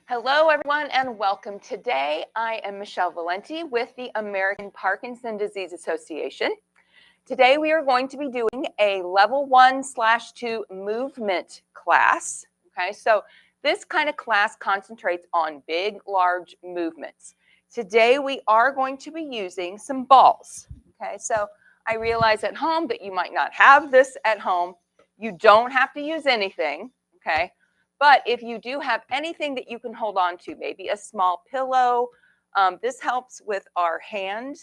Hello, everyone, and welcome. Today, I am Michelle Valenti with the American Parkinson Disease Association. Today, we are going to be doing a level 1/2 movement class. Okay, so this kind of class concentrates on big, large movements. Today, we are going to be using some balls. Okay, so I realize at home that you might not have this at home. You don't have to use anything. Okay. But if you do have anything that you can hold on to, maybe a small pillow, this helps with our hand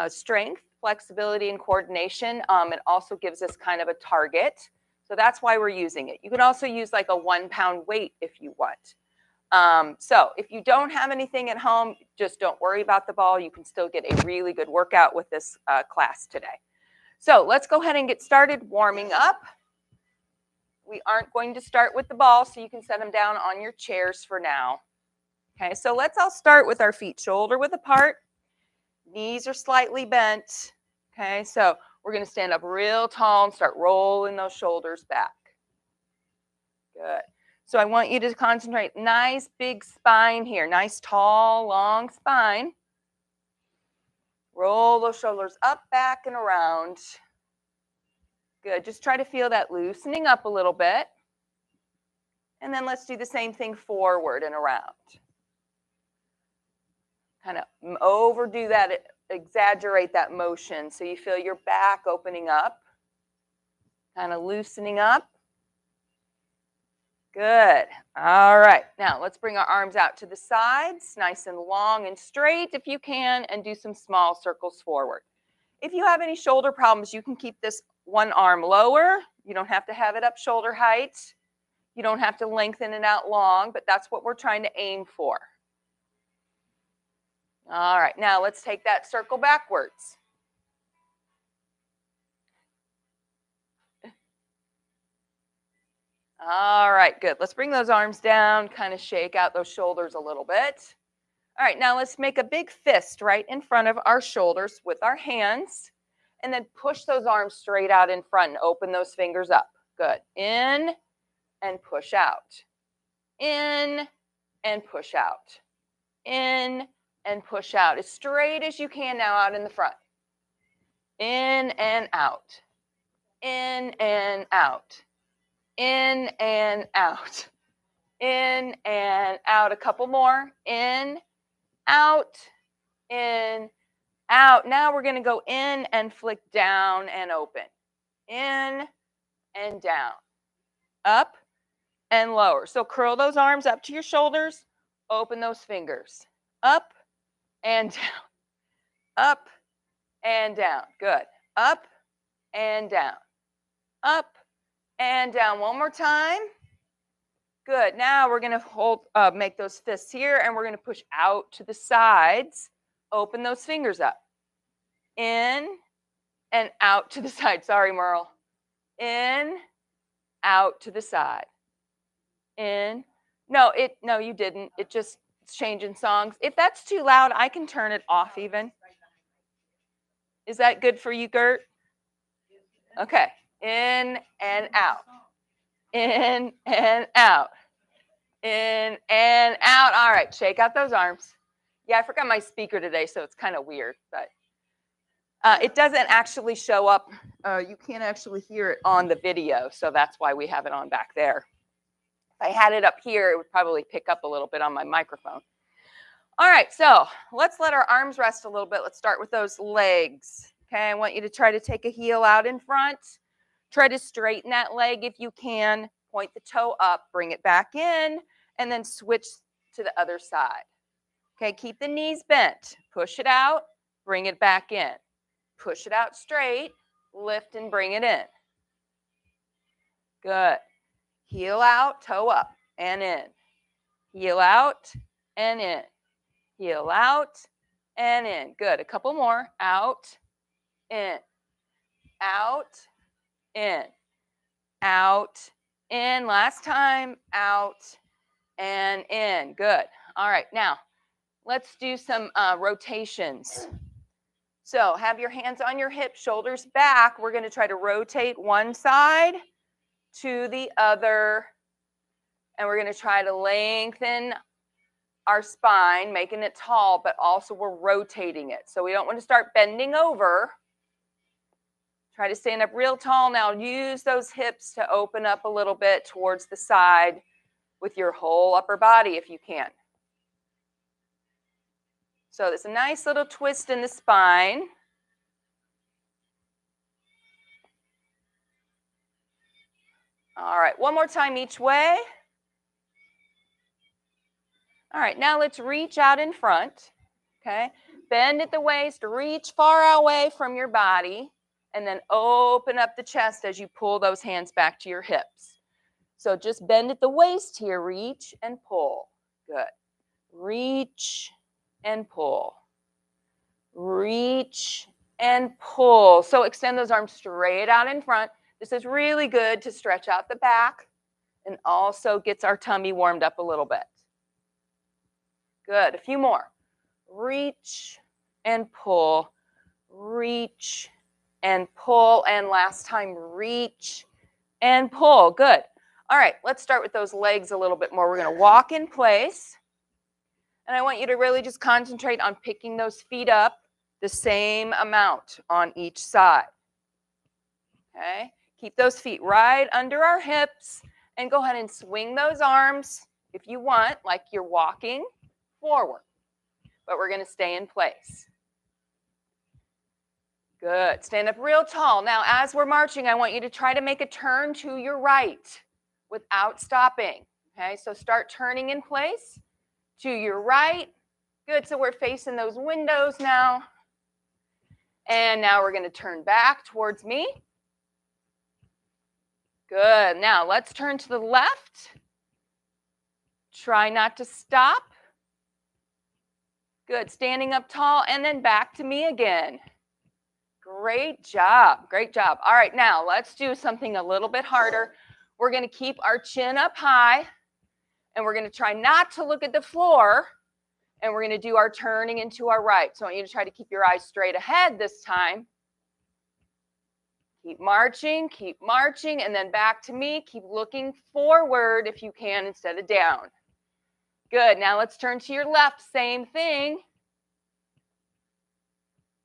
strength, flexibility, and coordination. It also gives us kind of a target. So that's why we're using it. You can also use like a 1-pound weight if you want. So if you don't have anything at home, just don't worry about the ball. You can still get a really good workout with this class today. So let's go ahead and get started warming up. We aren't going to start with the ball, so you can set them down on your chairs for now. Okay, so let's all start with our feet shoulder width apart. Knees are slightly bent. Okay, so we're going to stand up real tall and start rolling those shoulders back. Good. So I want you to concentrate. Nice big spine here. Nice tall, long spine. Roll those shoulders up, back, and around. Good. Just try to feel that loosening up a little bit. And then let's do the same thing forward and around. Kind of overdo that, exaggerate that motion so you feel your back opening up. Kind of loosening up. Good. All right. Now let's bring our arms out to the sides, nice and long and straight if you can, and do some small circles forward. If you have any shoulder problems, you can keep this one arm lower. You don't have to have it up shoulder height. You don't have to lengthen it out long, but that's what we're trying to aim for. All right, now let's take that circle backwards. All right, good. Let's bring those arms down, kind of shake out those shoulders a little bit. All right, now let's make a big fist right in front of our shoulders with our hands, and then push those arms straight out in front and open those fingers up. Good. In and push out. In and push out. In and push out. As straight as you can now out in the front. In and out. In and out. In and out. In and out. A couple more. In, out, in, out. Now we're going to go in and flick down and open. In and down. Up and lower. So curl those arms up to your shoulders. Open those fingers. Up and down. Up and down. Good. Up and down. Up and down. One more time. Good. Now we're going to make those fists here, and we're going to push out to the sides. Open those fingers up. In and out to the side. Sorry, Merle. In, out to the side. In. No, you didn't. It just it's changing songs. If that's too loud, I can turn it off even. Is that good for you, Gert? Okay. In and out. In and out. In and out. All right, shake out those arms. Yeah, I forgot my speaker today, so it's kind of weird, but it doesn't actually show up. You can't actually hear it on the video, so that's why we have it on back there. If I had it up here, it would probably pick up a little bit on my microphone. All right, so let's let our arms rest a little bit. Let's start with those legs. Okay, I want you to try to take a heel out in front. Try to straighten that leg if you can. Point the toe up, bring it back in, and then switch to the other side. Okay, keep the knees bent. Push it out, bring it back in. Push it out straight, lift and bring it in. Good. Heel out, toe up, and in. Heel out and in. Heel out and in. Good. A couple more. Out, in. Out, in. Out, in. Last time. Out and in. Good. All right. Now, let's do some rotations. So have your hands on your hips, shoulders back. We're going to try to rotate one side to the other And we're going to try to lengthen our spine, making it tall, but also we're rotating it. So we don't want to start bending over. Try to stand up real tall now. Use those hips to open up a little bit towards the side with your whole upper body if you can. So there's a nice little twist in the spine. All right, one more time each way. All right, now let's reach out in front, okay? Bend at the waist, reach far away from your body, and then open up the chest as you pull those hands back to your hips. So just bend at the waist here, reach and pull. Good. Reach and pull. Reach and pull. So extend those arms straight out in front. This is really good to stretch out the back and also gets our tummy warmed up a little bit. Good. A few more. Reach and pull. Reach and pull. And last time, reach and pull. Good. All right, let's start with those legs a little bit more. We're going to walk in place. And I want you to really just concentrate on picking those feet up the same amount on each side. Okay? Keep those feet right under our hips and go ahead and swing those arms if you want, like you're walking forward. But we're going to stay in place. Good. Stand up real tall. Now, as we're marching, I want you to try to make a turn to your right without stopping. Okay? So start turning in place to your right. Good. So we're facing those windows now. And now we're going to turn back towards me. Good. Now let's turn to the left. Try not to stop. Good. Standing up tall and then back to me again. Great job. Great job. All right. Now let's do something a little bit harder. We're going to keep our chin up high and we're going to try not to look at the floor. And we're going to do our turning into our right. So I want you to try to keep your eyes straight ahead this time. Keep marching, and then back to me. Keep looking forward if you can instead of down. Good. Now let's turn to your left. Same thing.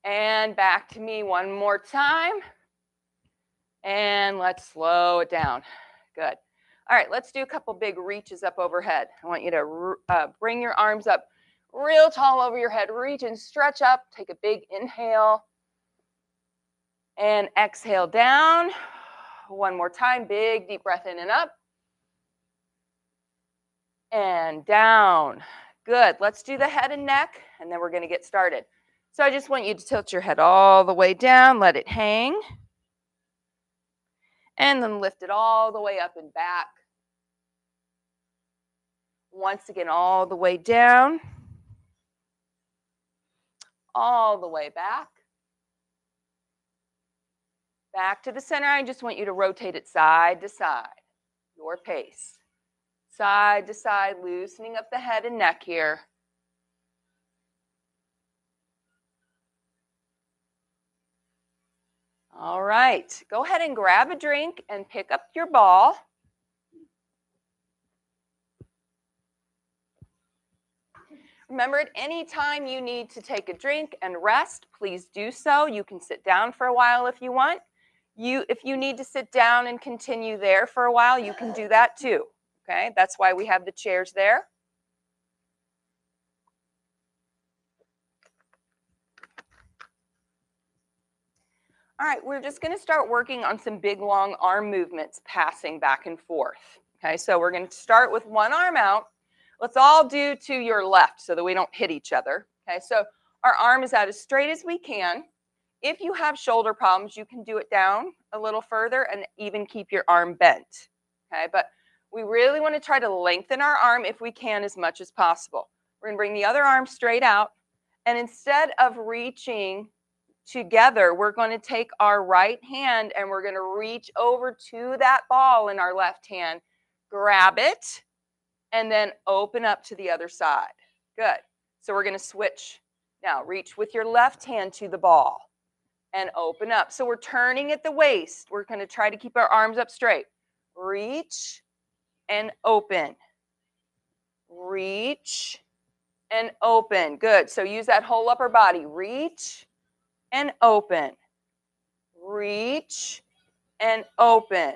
And back to me one more time. And let's slow it down. Good. All right, let's do a couple big reaches up overhead. I want you to bring your arms up real tall over your head. Reach and stretch up. Take a big inhale. And exhale down. One more time. Big, deep breath in and up. And down. Good. Let's do the head and neck, and then we're going to get started. So I just want you to tilt your head all the way down. Let it hang. And then lift it all the way up and back. Once again, all the way down. All the way back. Back to the center. I just want you to rotate it side to side, your pace. Side to side, loosening up the head and neck here. All right, go ahead and grab a drink and pick up your ball. Remember, at any time you need to take a drink and rest, please do so. You can sit down for a while if you want. If you need to sit down and continue there for a while, you can do that too. Okay, that's why we have the chairs there. All right, we're just going to start working on some big, long arm movements, passing back and forth. Okay, so we're going to start with one arm out. Let's all do to your left so that we don't hit each other. Okay, so our arm is out as straight as we can. If you have shoulder problems, you can do it down a little further and even keep your arm bent. Okay, but we really want to try to lengthen our arm if we can as much as possible. We're going to bring the other arm straight out, and instead of reaching together, we're going to take our right hand and we're going to reach over to that ball in our left hand, grab it, and then open up to the other side. Good. So we're going to switch. Now reach with your left hand to the ball and open up. So we're turning at the waist. We're going to try to keep our arms up straight. Reach and open. reach, and open. Good. So use that whole upper body. Reach and open. Reach and open.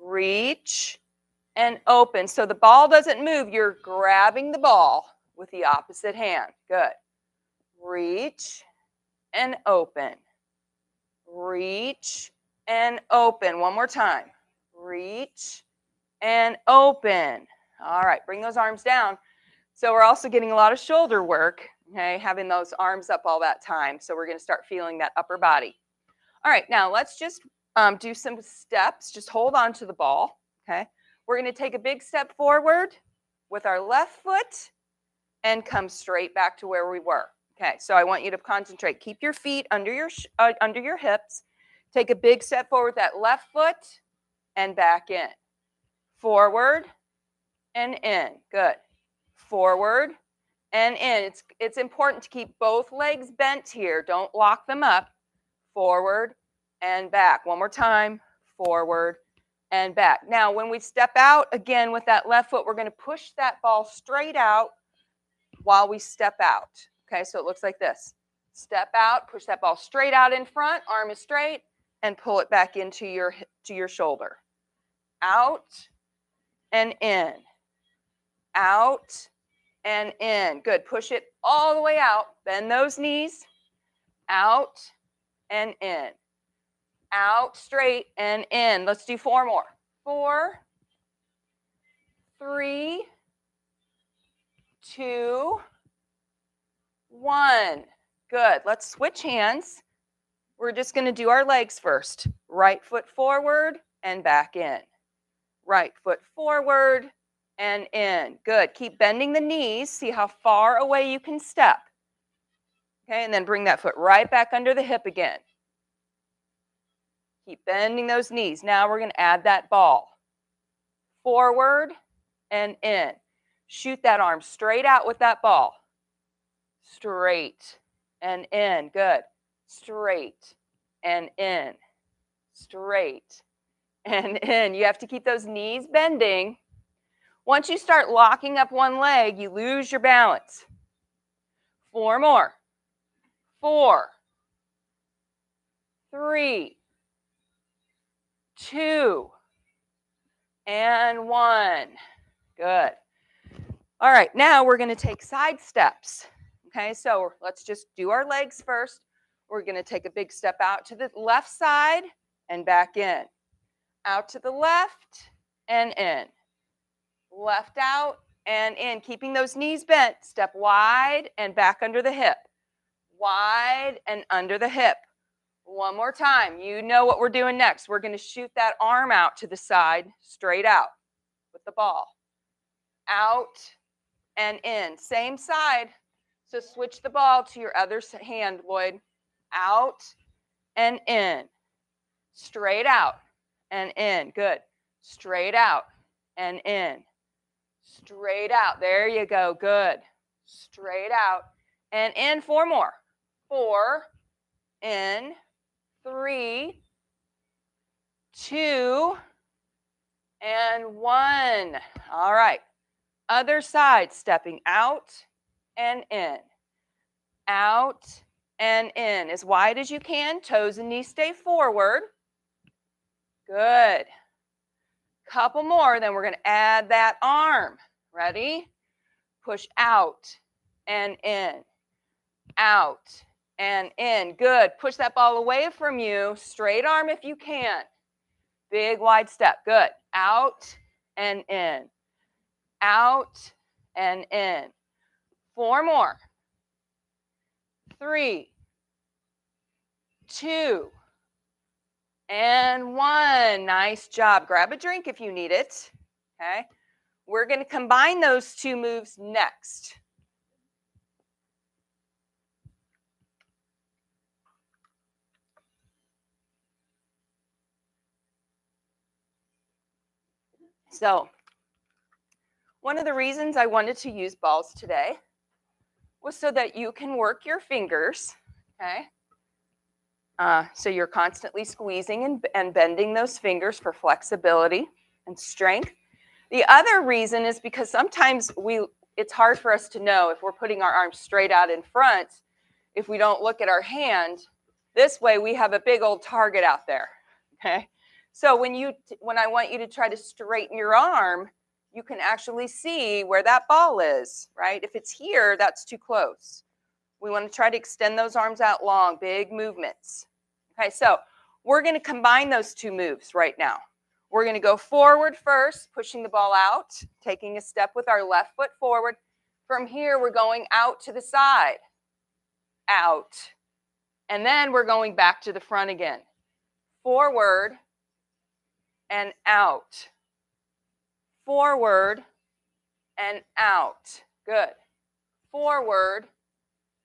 Reach and open. So the ball doesn't move. You're grabbing the ball with the opposite hand. Good. Reach and open. Reach and open. One more time. Reach and open. All right, bring those arms down. So we're also getting a lot of shoulder work, okay, having those arms up all that time. So we're going to start feeling that upper body. All right, now let's just do some steps. Just hold on to the ball, okay? We're going to take a big step forward with our left foot and come straight back to where we were. Okay, so I want you to concentrate. Keep your feet under your hips. Take a big step forward with that left foot and back in. Forward and in. Good. Forward and in. It's important to keep both legs bent here. Don't lock them up. Forward and back. One more time. Forward and back. Now, when we step out again with that left foot, we're going to push that ball straight out while we step out. Okay, so it looks like this. Step out, push that ball straight out in front, arm is straight, and pull it back into your shoulder. Out and in. Out and in. Good. Push it all the way out. Bend those knees. Out and in. Out, straight, and in. Let's do 4 more. 4, 3, 2, 1. Good. Let's switch hands. We're just going to do our legs first. Right foot forward and back in. Right foot forward and in. Good. Keep bending the knees. See how far away you can step. Okay, and then bring that foot right back under the hip again. Keep bending those knees. Now we're going to add that ball. Forward and in. Shoot that arm straight out with that ball. Straight and in. Good. Straight and in. Straight and in. You have to keep those knees bending. Once you start locking up one leg, you lose your balance. 4 more. 4, 3, 2, and 1. Good. All right, now we're going to take side steps. Okay, so let's just do our legs first. We're going to take a big step out to the left side and back in. Out to the left and in. Left out and in. Keeping those knees bent. Step wide and back under the hip. Wide and under the hip. One more time. You know what we're doing next. We're going to shoot that arm out to the side, straight out with the ball. Out and in. Same side. So switch the ball to your other hand, Lloyd. Out and in. Straight out and in. Good. Straight out and in. Straight out. There you go. Good. Straight out and in. 4 more. 4, in, 3, 2, and 1. All right. Other side, stepping out and in. Out and in. As wide as you can. Toes and knees stay forward. Good. Couple more, then we're going to add that arm. Ready? Push out and in. Out and in. Good. Push that ball away from you. Straight arm if you can. Big wide step. Good. Out and in. Out and in. 4 more. 3, 2, and 1. Nice job. Grab a drink if you need it. Okay. We're going to combine those 2 moves next. So, one of the reasons I wanted to use balls today was so that you can work your fingers, okay? So you're constantly squeezing and bending those fingers for flexibility and strength. The other reason is because sometimes it's hard for us to know if we're putting our arms straight out in front, if we don't look at our hand. This way we have a big old target out there, okay? So when I want you to try to straighten your arm, you can actually see where that ball is, right? If it's here, that's too close. We want to try to extend those arms out long, big movements. Okay, so we're going to combine those two moves right now. We're going to go forward first, pushing the ball out, taking a step with our left foot forward. From here, we're going out to the side, out. And then we're going back to the front again. Forward and out. Forward and out. Good. Forward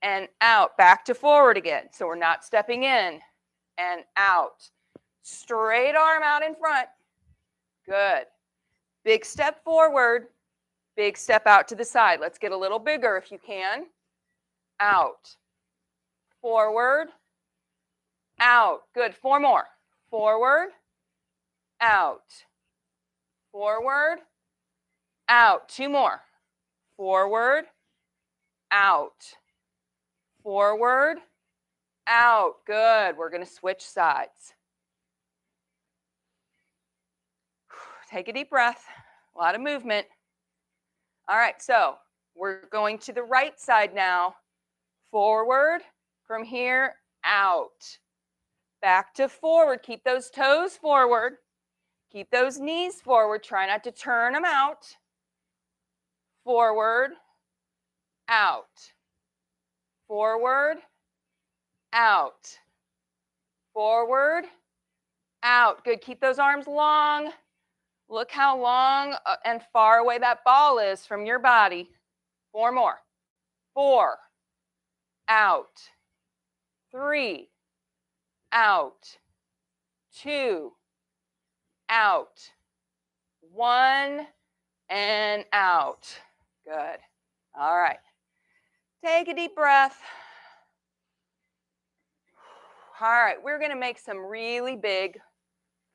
and out. Back to forward again. So we're not stepping in and out. Straight arm out in front. Good. Big step forward. Big step out to the side. Let's get a little bigger if you can. Out. Forward. Out. Good. 4 more. Forward. Out. Forward. Out. 2 more. Forward. Out. Forward. Out. Good. We're going to switch sides. Take a deep breath. A lot of movement. All right, so we're going to the right side now. Forward. From here, out. Back to forward. Keep those toes forward. Keep those knees forward. Try not to turn them out. Forward. Out. Forward. Out. Forward. Out. Good. Keep those arms long. Look how long and far away that ball is from your body. 4 more. 4. Out. 3. Out. 2. Out. 1. And out. Good. All right. Take a deep breath. All right. We're going to make some really big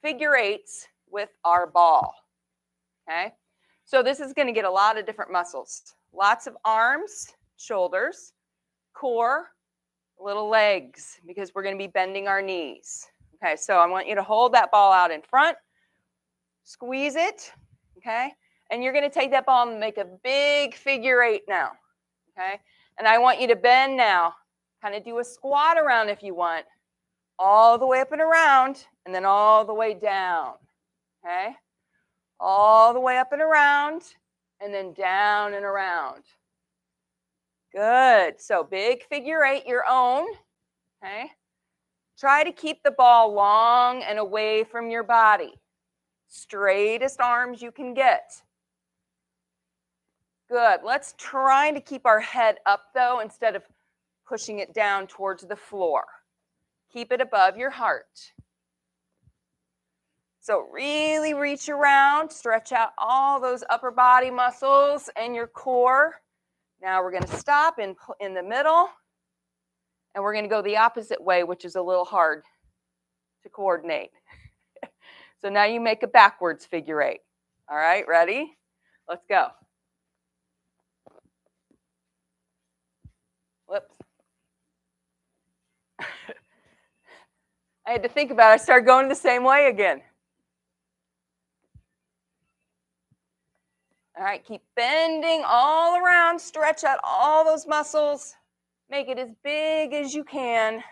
figure 8s with our ball. Okay. So this is going to get a lot of different muscles. Lots of arms, shoulders, core, little legs, because we're going to be bending our knees. Okay, so I want you to hold that ball out in front, squeeze it, okay? And you're going to take that ball and make a big figure 8 now, okay? And I want you to bend now, kind of do a squat around if you want, all the way up and around, and then all the way down, okay? All the way up and around, and then down and around. Good. So big figure 8, your own. Okay. Try to keep the ball long and away from your body. Straightest arms you can get. Good. Let's try to keep our head up, though, instead of pushing it down towards the floor. Keep it above your heart. So really reach around, stretch out all those upper body muscles and your core. Now we're going to stop in the middle, and we're going to go the opposite way, which is a little hard to coordinate. So now you make a backwards figure 8. All right, ready? Let's go. Whoops. I had to think about it. I started going the same way again. All right, keep bending all around, stretch out all those muscles. Make it as big as you can.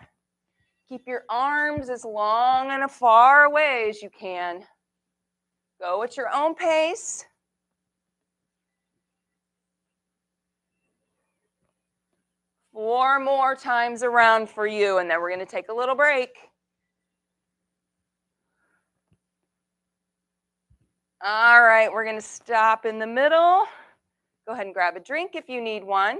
Keep your arms as long and as far away as you can. Go at your own pace. Four more times around for you, and then we're going to take a little break. All right, we're going to stop in the middle. Go ahead and grab a drink if you need one.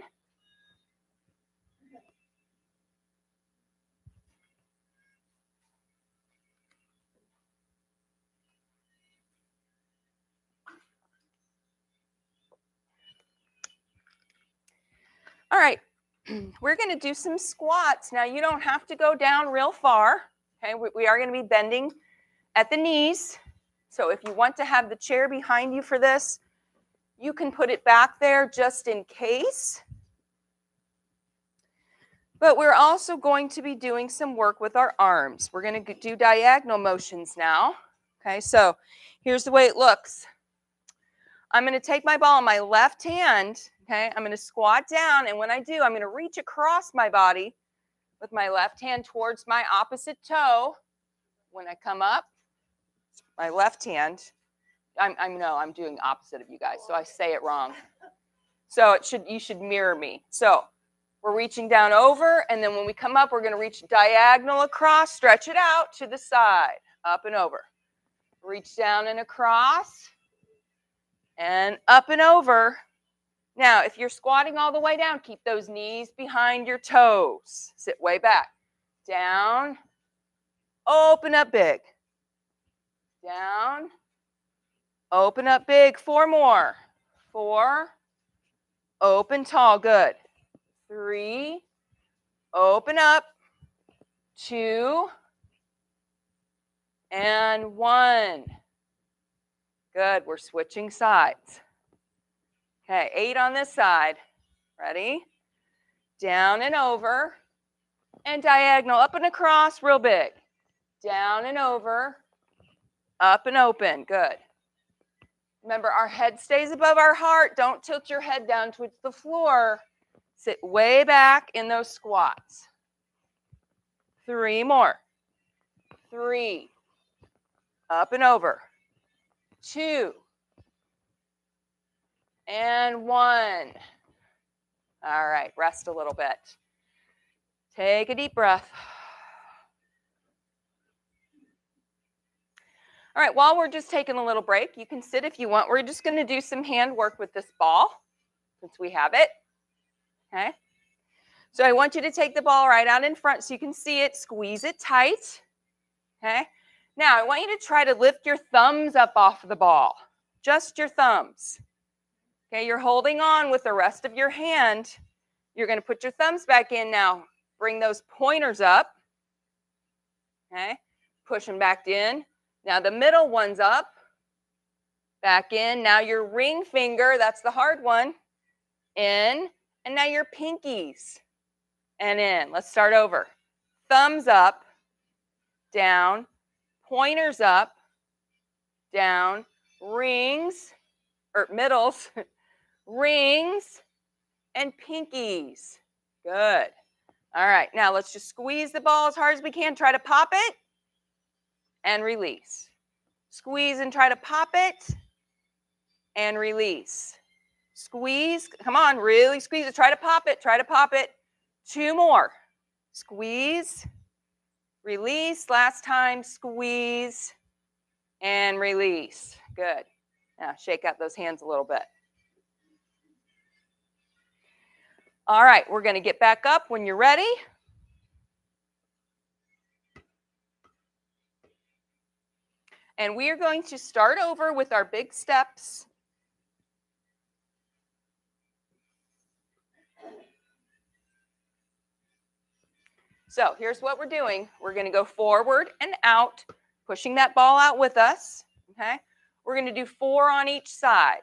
All right, we're going to do some squats. Now, you don't have to go down real far. Okay, we are going to be bending at the knees. So if you want to have the chair behind you for this, you can put it back there just in case. But we're also going to be doing some work with our arms. We're going to do diagonal motions now. Okay, so here's the way it looks. I'm going to take my ball in my left hand. Okay, I'm going to squat down, and when I do, I'm going to reach across my body with my left hand towards my opposite toe. When I come up, my left hand, I'm doing opposite of you guys, so I say it wrong. So you should mirror me. So we're reaching down over, and then when we come up, we're going to reach diagonal across, stretch it out to the side, up and over. Reach down and across, and up and over. Now, if you're squatting all the way down, keep those knees behind your toes. Sit way back. Down, open up big. Down, open up big. 4 more. 4, open tall, good. 3, open up. 2, and 1. Good, we're switching sides. Okay, 8 on this side. Ready? Down and over, and diagonal, up and across, real big. Down and over, up and open, good. Remember, our head stays above our heart. Don't tilt your head down towards the floor. Sit way back in those squats. 3 more. 3, up and over. 2, and 1. All right, rest a little bit. Take a deep breath. All right, while we're just taking a little break, you can sit if you want. We're just going to do some hand work with this ball since we have it. Okay. So I want you to take the ball right out in front so you can see it. Squeeze it tight. Okay. Now I want you to try to lift your thumbs up off of the ball. Just your thumbs. Okay, you're holding on with the rest of your hand. You're going to put your thumbs back in now. Bring those pointers up. Okay. Push them back in. Now the middle one's up. Back in. Now your ring finger, that's the hard one. In. And now your pinkies. And in. Let's start over. Thumbs up. Down. Pointers up. Down. Rings. Or middles. Rings. And pinkies. Good. All right. Now let's just squeeze the ball as hard as we can. Try to pop it. And release. Squeeze and try to pop it. And release. Squeeze. Come on, really squeeze it. Try to pop it. Try to pop it. 2 more. Squeeze. Release. Last time. Squeeze. And release. Good. Now shake out those hands a little bit. All right. We're going to get back up when you're ready. And we are going to start over with our big steps. So here's what we're doing. We're going to go forward and out, pushing that ball out with us. Okay. We're going to do 4 on each side.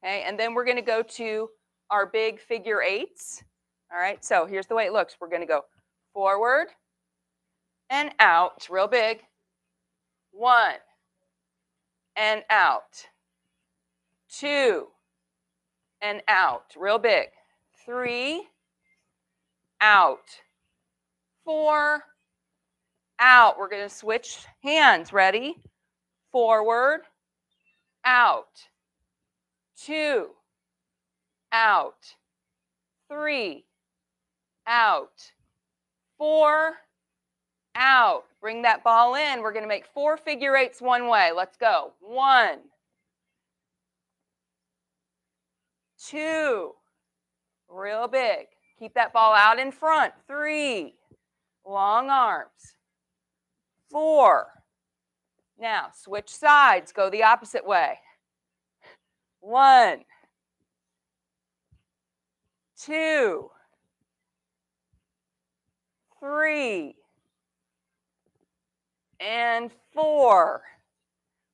Okay. And then we're going to go to our big figure 8s. All right. So here's the way it looks. We're going to go forward and out, real big. 1 and out. 2 and out, real big. 3 out. 4 out. We're going to switch hands. Ready? Forward, out. 2 out. 3 out. 4 out. Bring that ball in. We're going to make 4 figure 8s one way. Let's go. 1, 2, real big. Keep that ball out in front. 3, long arms. 4. Now switch sides. Go the opposite way. 1, 2, 3, and 4.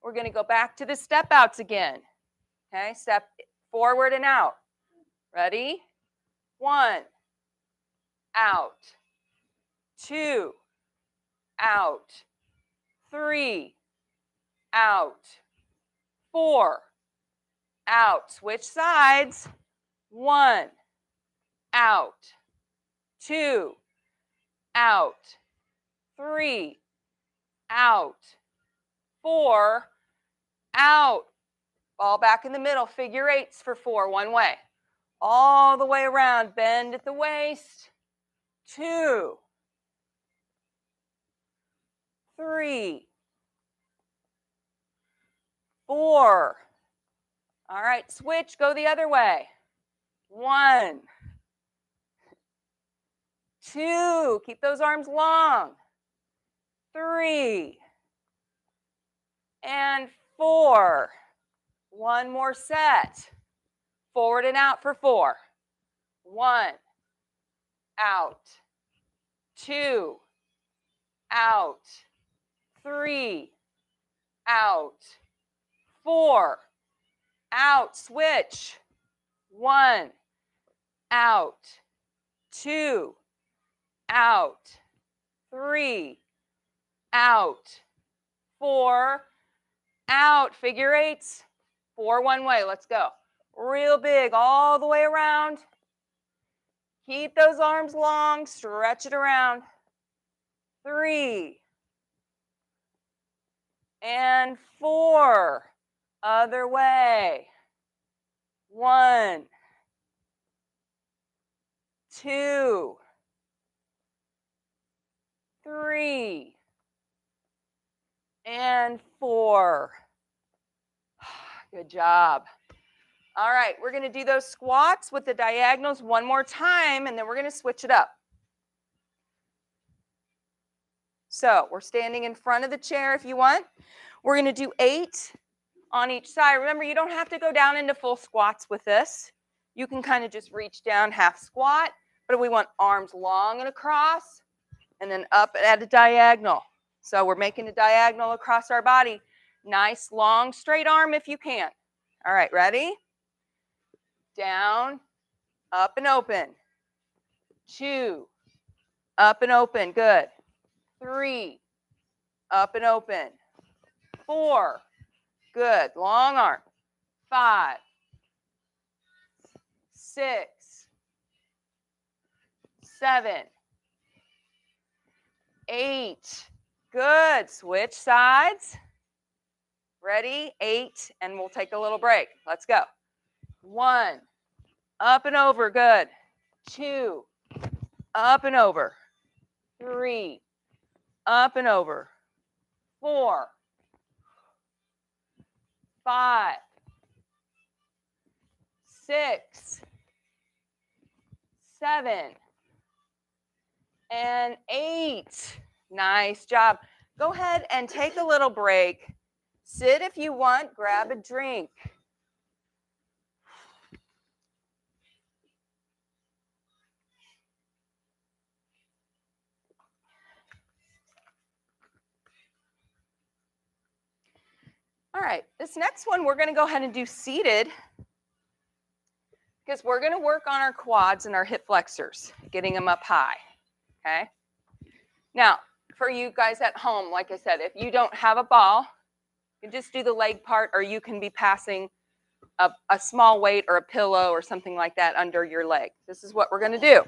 We're going to go back to the step outs again. Okay, step forward and out. Ready? 1, out. 2, out. 3, out. 4, out. Switch sides. 1, out. 2, out. 3, out. 4, out. Ball back in the middle. Figure eights for 4, one way. All the way around. Bend at the waist. 2, 3, 4. All right, switch. Go the other way. 1, 2. Keep those arms long. 3 and 4. One more set. Forward and out for 4. 1, out. 2, out. 3, out. 4, out. Switch. 1, out. 2, out. 3, out. 4, out. Figure eights. 4, one way. Let's go. Real big all the way around. Keep those arms long. Stretch it around. 3 and 4. Other way. 1, 2, 3 and 4. Good job. All right, we're going to do those squats with the diagonals one more time, and then we're going to switch it up. So we're standing in front of the chair if you want. We're going to do 8 on each side. Remember, you don't have to go down into full squats with this. You can kind of just reach down, half squat, but we want arms long and across, and then up at a diagonal. So we're making a diagonal across our body. Nice, long, straight arm if you can. All right, ready? Down, up and open. 2, up and open. Good. 3, up and open. 4, good. Long arm. 5, 6, 7, 8. Good. Switch sides. Ready? 8, and we'll take a little break. Let's go. 1, up and over. Good. 2, up and over. 3, up and over. 4, 5, 6, 7, and 8. Nice job. Go ahead and take a little break. Sit if you want. Grab a drink. All right, this next one we're going to go ahead and do seated because we're going to work on our quads and our hip flexors, getting them up high, okay? Now, for you guys at home, like I said, if you don't have a ball, you can just do the leg part, or you can be passing a small weight or a pillow or something like that under your leg. This is what we're going to do.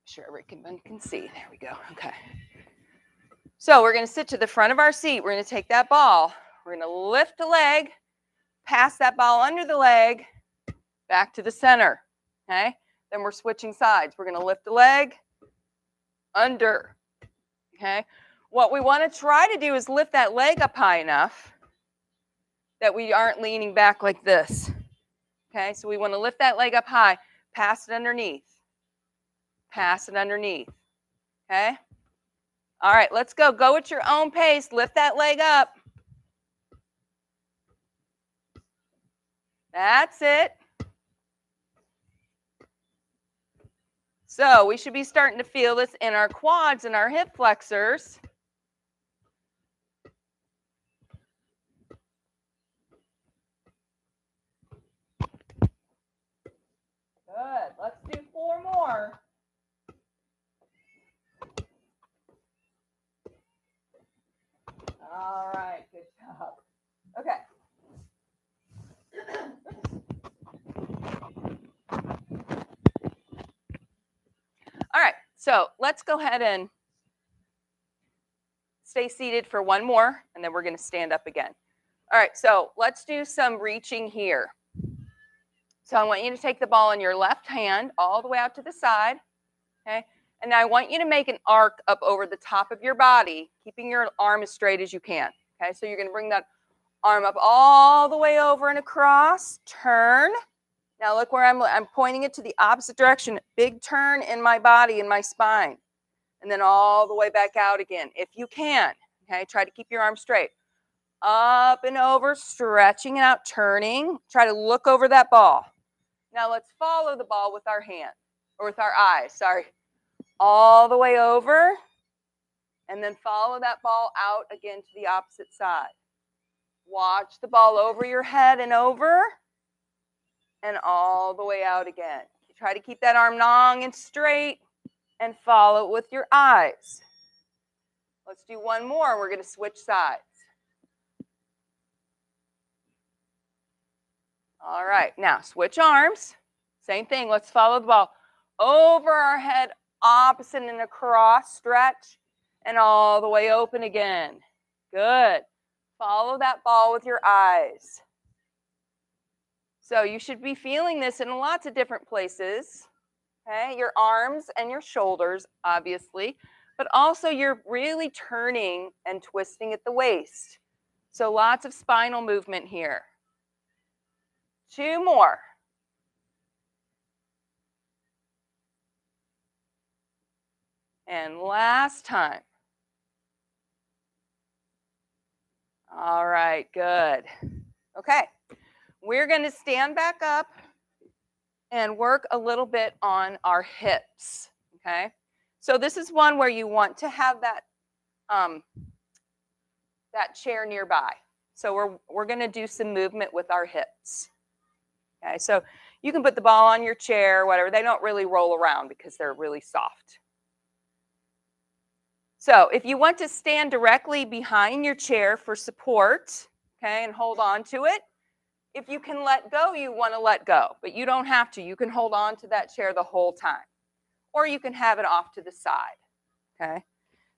Sure, Rick can see. There we go. Okay. So we're going to sit to the front of our seat. We're going to take that ball. We're going to lift the leg, pass that ball under the leg, back to the center. Okay. Then we're switching sides. We're going to lift the leg, under. Okay. What we want to try to do is lift that leg up high enough that we aren't leaning back like this. Okay. So we want to lift that leg up high, pass it underneath, pass it underneath. Okay. All right, let's go. Go at your own pace. Lift that leg up. That's it. So we should be starting to feel this in our quads and our hip flexors. So let's go ahead and stay seated for one more, and then we're going to stand up again. All right, so let's do some reaching here. So I want you to take the ball in your left hand all the way out to the side, okay? And now I want you to make an arc up over the top of your body, keeping your arm as straight as you can, okay? So you're going to bring that arm up all the way over and across, turn. Now look where I'm pointing it to the opposite direction. Big turn in my body, in my spine. And then all the way back out again, if you can, okay? Try to keep your arm straight. Up and over, stretching it out, turning. Try to look over that ball. Now let's follow the ball with our hand, or with our eyes, sorry. All the way over, and then follow that ball out again to the opposite side. Watch the ball over your head and over, and all the way out again. Try to keep that arm long and straight, and follow it with your eyes. Let's do one more. We're going to switch sides. All right, now switch arms. Same thing. Let's follow the ball over our head, opposite and across, stretch, and all the way open again. Good. Follow that ball with your eyes. So you should be feeling this in lots of different places. Okay, your arms and your shoulders, obviously, but also you're really turning and twisting at the waist. So lots of spinal movement here. Two more. And last time. All right, good. Okay, we're going to stand back up and work a little bit on our hips, okay? So this is one where you want to have that, that chair nearby. So we're going to do some movement with our hips. Okay, so you can put the ball on your chair, whatever. They don't really roll around because they're really soft. So if you want to stand directly behind your chair for support, okay, and hold on to it, if you can let go, you want to let go, but you don't have to. You can hold on to that chair the whole time, or you can have it off to the side, okay?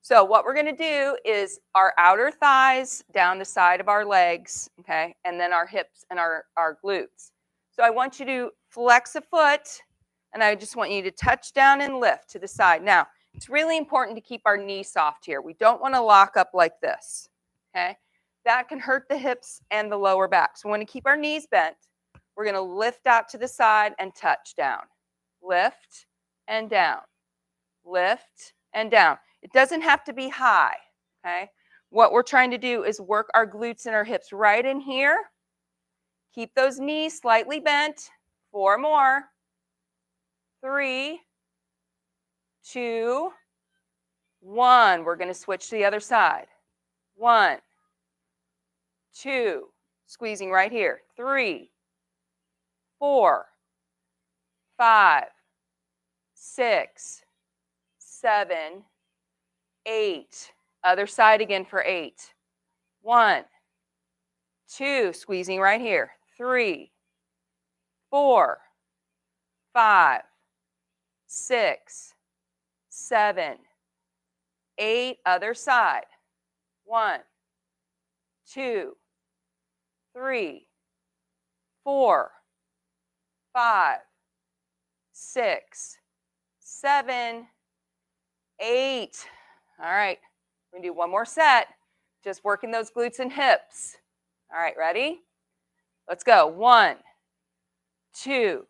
So what we're going to do is our outer thighs down the side of our legs, okay, and then our hips and our glutes. So I want you to flex a foot, and I just want you to touch down and lift to the side. Now, it's really important to keep our knee soft here. We don't want to lock up like this, okay? That can hurt the hips and the lower back. So we want to keep our knees bent. We're going to lift out to the side and touch down. Lift and down. Lift and down. It doesn't have to be high, okay? What we're trying to do is work our glutes and our hips right in here. Keep those knees slightly bent. 4 more. 3, 2, 1. We're going to switch to the other side. 1, 2, squeezing right here. 3, 4, 5, 6, 7, 8. Other side again for 8. 1, 2, squeezing right here. 3, 4, 5, 6, 7, 8. Other side. 1, 2, 3, 4, 5, 6, 7, 8. All right, we're going to do one more set. Just working those glutes and hips. All right, ready? Let's go. 1, 2,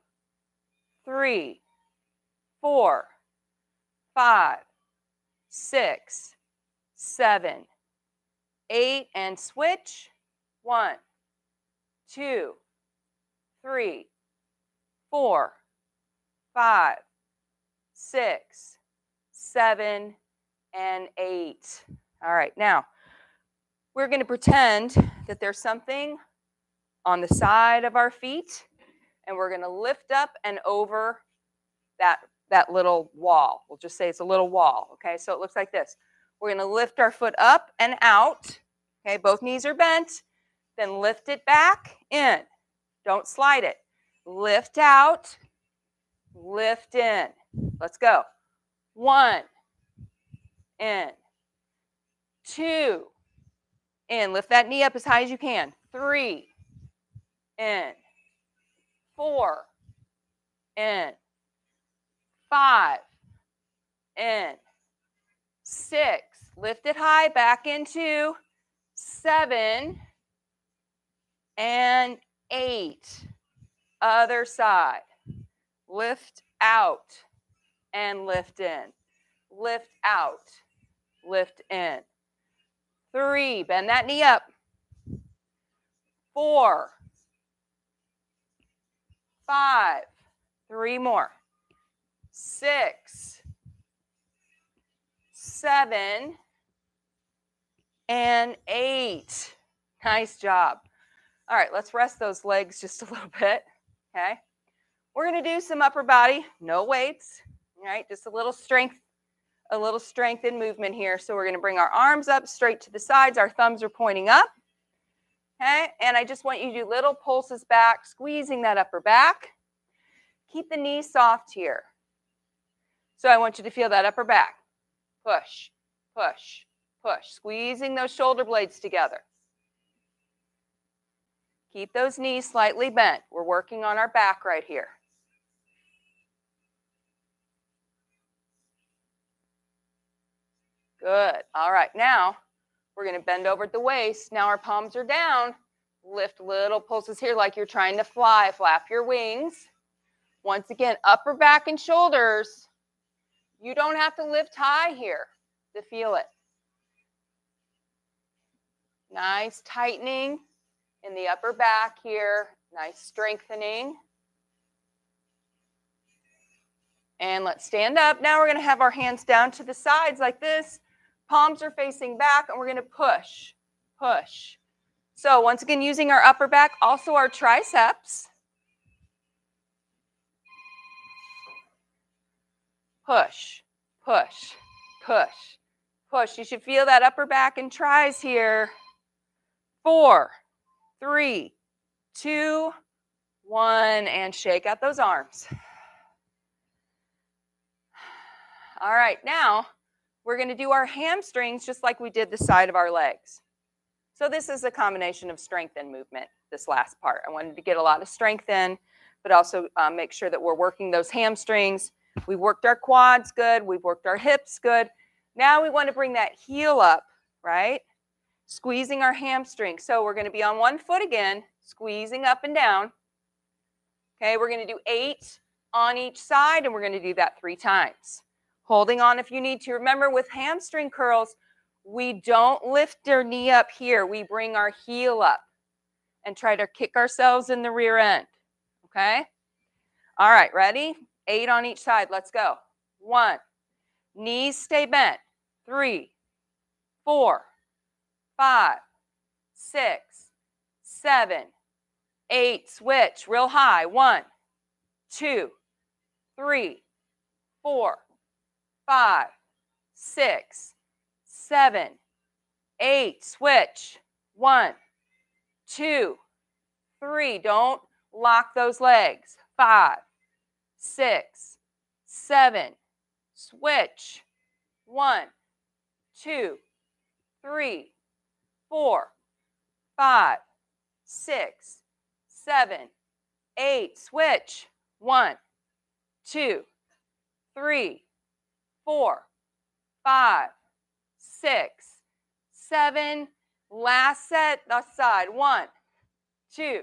3, 4, 5, 6, 7, 8, and switch. 1, 2, 3, 4, 5, 6, 7, and 8. All right, now we're going to pretend that there's something on the side of our feet, and we're going to lift up and over that little wall. We'll just say it's a little wall, okay? So it looks like this. We're going to lift our foot up and out, okay? Both knees are bent. Then lift it back in. Don't slide it. Lift out, lift in. Let's go. 1, in, 2, in. Lift that knee up as high as you can. 3, in, 4, in, 5, in, 6, lift it high, back into 7, and 8. Other side. Lift out and lift in. Lift out, lift in. 3, bend that knee up. 4, 5, 3 more. 6, 7, and 8. Nice job. All right, let's rest those legs just a little bit, okay? We're going to do some upper body, no weights, all right? Just a little strength in movement here. So we're going to bring our arms up straight to the sides. Our thumbs are pointing up, okay? And I just want you to do little pulses back, squeezing that upper back. Keep the knees soft here. So I want you to feel that upper back. Push, push, push. Squeezing those shoulder blades together. Keep those knees slightly bent. We're working on our back right here. Good. All right. Now we're going to bend over at the waist. Now our palms are down. Lift little pulses here like you're trying to fly. Flap your wings. Once again, upper back and shoulders. You don't have to lift high here to feel it. Nice tightening in the upper back here. Nice strengthening. And let's stand up. Now we're going to have our hands down to the sides like this. Palms are facing back, and we're going to push, push. So once again, using our upper back, also our triceps. Push, push, push, push. You should feel that upper back and tris here. 4, 3, 2, 1, and shake out those arms. All right, now we're going to do our hamstrings just like we did the side of our legs. So this is a combination of strength and movement, this last part. I wanted to get a lot of strength in, but also make sure that we're working those hamstrings. We've worked our quads good. We've worked our hips good. Now we want to bring that heel up, right? Squeezing our hamstring. So we're going to be on one foot again, squeezing up and down. Okay, we're going to do 8 on each side, and we're going to do that 3 times. Holding on if you need to. Remember, with hamstring curls, we don't lift our knee up here. We bring our heel up and try to kick ourselves in the rear end. Okay? All right, ready? 8 on each side. Let's go. 1. Knees stay bent. 3, 4, 5, 6, 7, 8. Switch real high. 1, 2, 3, 4, 5, 6, 7, 8. Switch. 1, 2, 3. Don't lock those legs. 5, 6, 7. Switch. 1, 2, 3, 4, 5, 6, 7, 8. Switch. 1, 2, 3, 4, 5, 6, 7. Last set, the side. 1, 2,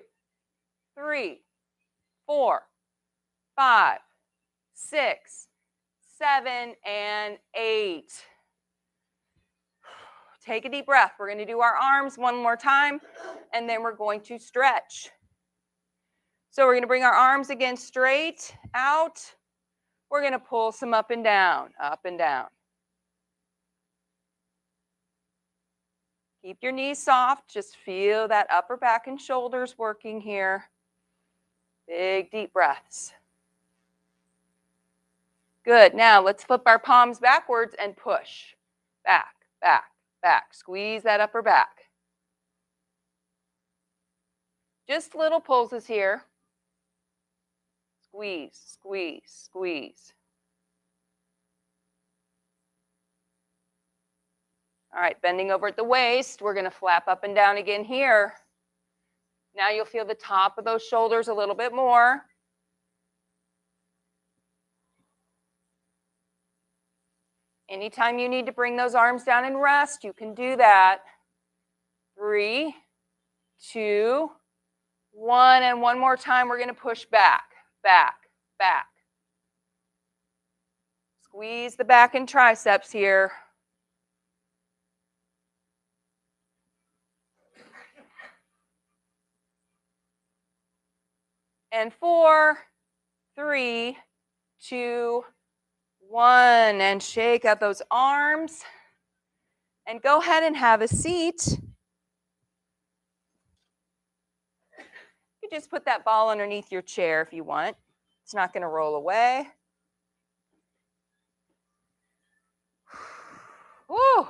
3, 4, 5, 6, 7, and 8. Take a deep breath. We're going to do our arms one more time, and then we're going to stretch. So we're going to bring our arms again straight out. We're going to pull some up and down, up and down. Keep your knees soft. Just feel that upper back and shoulders working here. Big, deep breaths. Good. Now let's flip our palms backwards and push. Back, back, back. Squeeze that upper back. Just little pulses here. Squeeze, squeeze, squeeze. All right, bending over at the waist. We're going to flap up and down again here. Now you'll feel the top of those shoulders a little bit more. Anytime you need to bring those arms down and rest, you can do that. 3, 2, 1, and one more time, we're going to push back, back, back. Squeeze the back and triceps here. And 4, 3, 2, 1, and shake out those arms. And go ahead and have a seat. You just put that ball underneath your chair if you want. It's not going to roll away. Woo!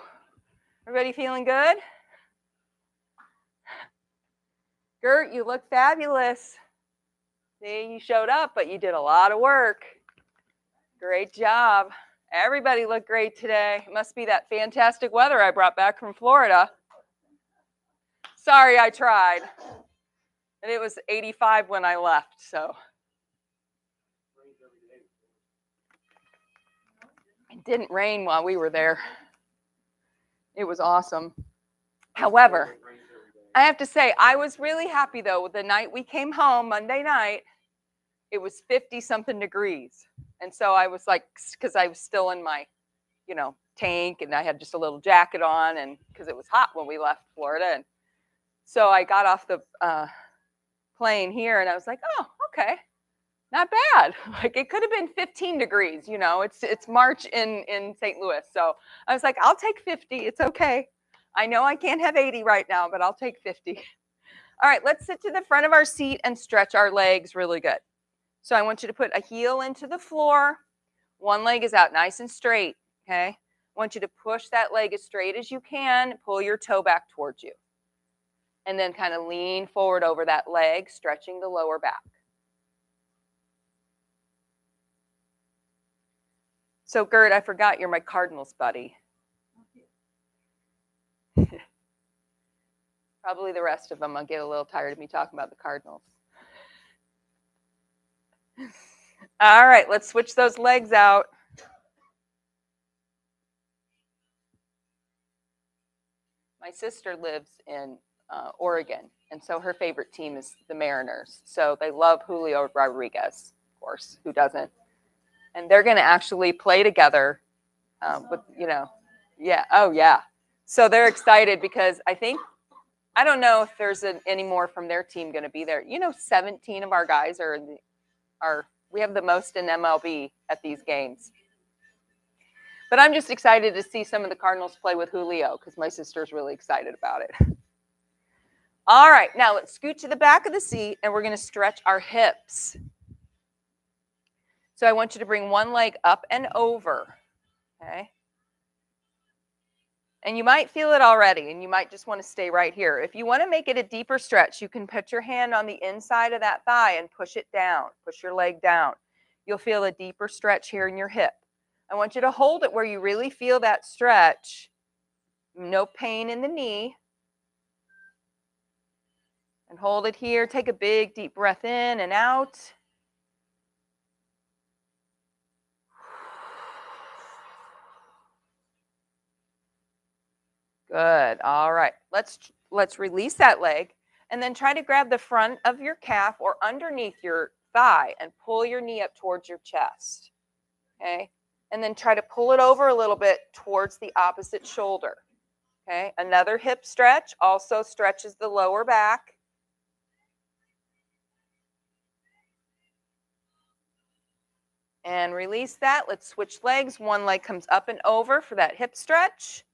Everybody feeling good? Gert, you look fabulous. See, you showed up, but you did a lot of work. Great job. Everybody looked great today. It must be that fantastic weather I brought back from Florida. Sorry, I tried. And it was 85 when I left, so. It didn't rain while we were there. It was awesome. However, I have to say, I was really happy, though, the night we came home, Monday night, it was 50-something degrees. And so I was like, because I was still in my, tank, and I had just a little jacket on, and because it was hot when we left Florida. And so I got off the plane here, and I was like, oh, okay, not bad. Like, it could have been 15 degrees, it's March in St. Louis. So I was like, I'll take 50. It's okay. I know I can't have 80 right now, but I'll take 50. All right, let's sit to the front of our seat and stretch our legs really good. So I want you to put a heel into the floor. One leg is out nice and straight, okay? I want you to push that leg as straight as you can. Pull your toe back towards you. And then kind of lean forward over that leg, stretching the lower back. So, Gert, I forgot you're my Cardinals buddy. Probably the rest of them will get a little tired of me talking about the Cardinals. All right, let's switch those legs out. My sister lives in Oregon, and so her favorite team is the Mariners. So they love Julio Rodriguez, of course, who doesn't? And they're going to actually play together with, yeah, oh yeah. So they're excited because I don't know if there's any more from their team going to be there. 17 of our guys we have the most in MLB at these games. But I'm just excited to see some of the Cardinals play with Julio because my sister's really excited about it. All right, now let's scoot to the back of the seat and we're going to stretch our hips. So I want you to bring one leg up and over, okay? And you might feel it already, and you might just want to stay right here. If you want to make it a deeper stretch, you can put your hand on the inside of that thigh and push it down. Push your leg down. You'll feel a deeper stretch here in your hip. I want you to hold it where you really feel that stretch. No pain in the knee. And hold it here. Take a big, deep breath in and out. Good. All right. Let's release that leg and then try to grab the front of your calf or underneath your thigh and pull your knee up towards your chest. Okay? And then try to pull it over a little bit towards the opposite shoulder. Okay? Another hip stretch also stretches the lower back. And release that. Let's switch legs. One leg comes up and over for that hip stretch.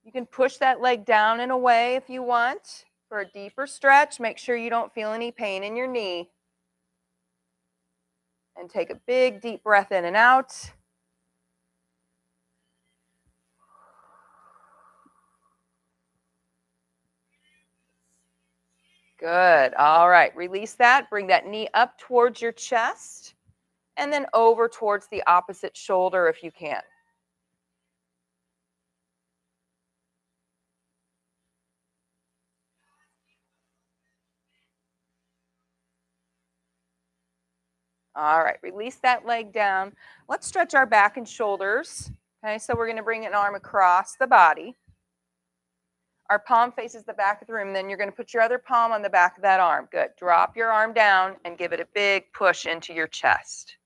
You can push that leg down and away if you want for a deeper stretch. Make sure you don't feel any pain in your knee. And take a big, deep breath in and out. Good. All right. Release that. Bring that knee up towards your chest and then over towards the opposite shoulder if you can. All right, release that leg down. Let's stretch our back and shoulders. Okay, so we're going to bring an arm across the body. Our palm faces the back of the room. Then you're going to put your other palm on the back of that arm. Good. Drop your arm down and give it a big push into your chest.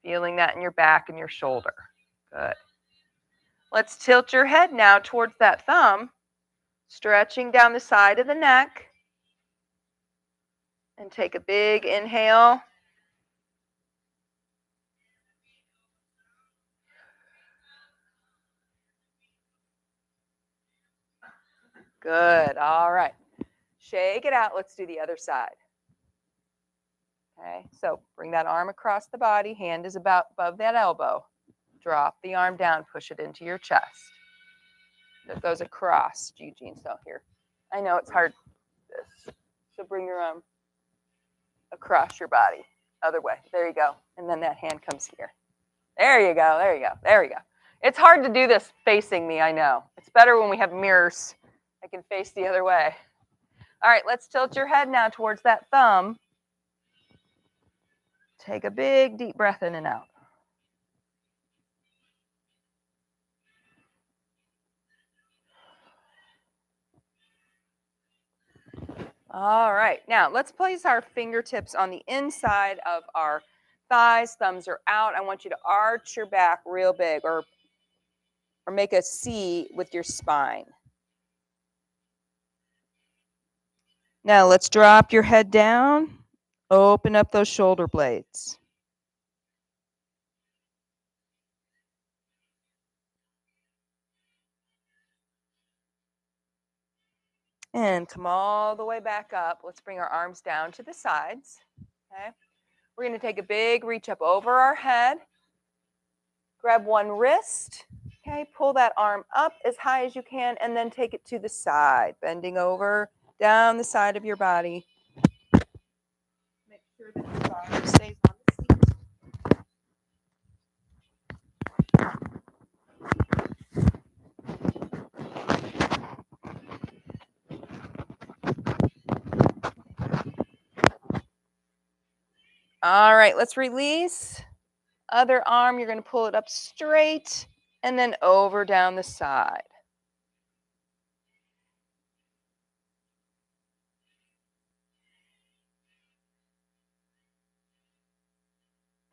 Feeling that in your back and your shoulder. Good. Let's tilt your head now towards that thumb, stretching down the side of the neck. And take a big inhale. Good. All right. Shake it out. Let's do the other side. Okay. So bring that arm across the body. Hand is about above that elbow. Drop the arm down. Push it into your chest. That goes across, Eugene. So here. I know it's hard. This. So bring your arm across your body. Other way. There you go. And then that hand comes here. There you go. There you go. There you go. It's hard to do this facing me, I know. It's better when we have mirrors. I can face the other way. All right, let's tilt your head now towards that thumb. Take a big deep breath in and out. All right, now let's place our fingertips on the inside of our thighs. Thumbs are out. I want you to arch your back real big or make a C with your spine. Now let's drop your head down. Open up those shoulder blades. And come all the way back up. Let's bring our arms down to the sides. Okay. We're going to take a big reach up over our head. Grab one wrist. Okay. Pull that arm up as high as you can and then take it to the side. Bending over down the side of your body. Make sure that your arm stays on the seat. All right, let's release. Other arm, you're going to pull it up straight and then over down the side.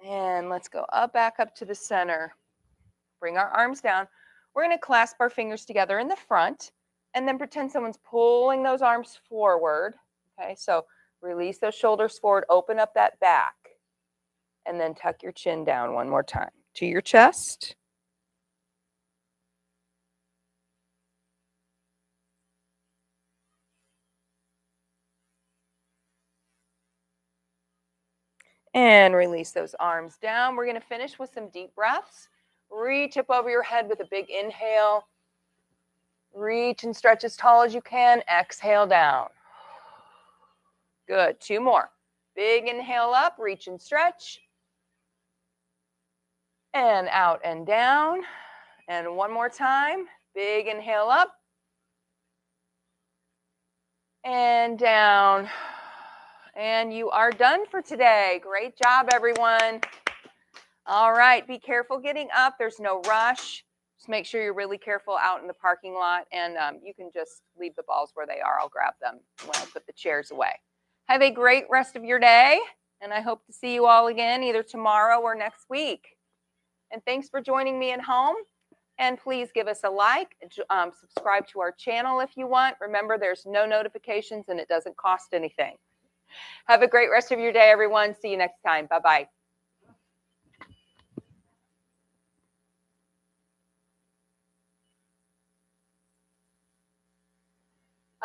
And let's go up, back up to the center. Bring our arms down. We're going to clasp our fingers together in the front and then pretend someone's pulling those arms forward. Okay, so release those shoulders forward, open up that back, and then tuck your chin down one more time to your chest. And release those arms down. We're going to finish with some deep breaths. Reach up over your head with a big inhale. Reach and stretch as tall as you can. Exhale down. Good. Two more. Big inhale up. Reach and stretch. And out and down. And one more time. Big inhale up. And down. And you are done for today. Great job, everyone. All right, be careful getting up. There's no rush. Just make sure you're really careful out in the parking lot, and you can just leave the balls where they are. I'll grab them when I put the chairs away. Have a great rest of your day, and I hope to see you all again either tomorrow or next week. And thanks for joining me at home. And please give us a like, subscribe to our channel if you want. Remember, there's no notifications, and it doesn't cost anything. Have a great rest of your day, everyone. See you next time. Bye-bye.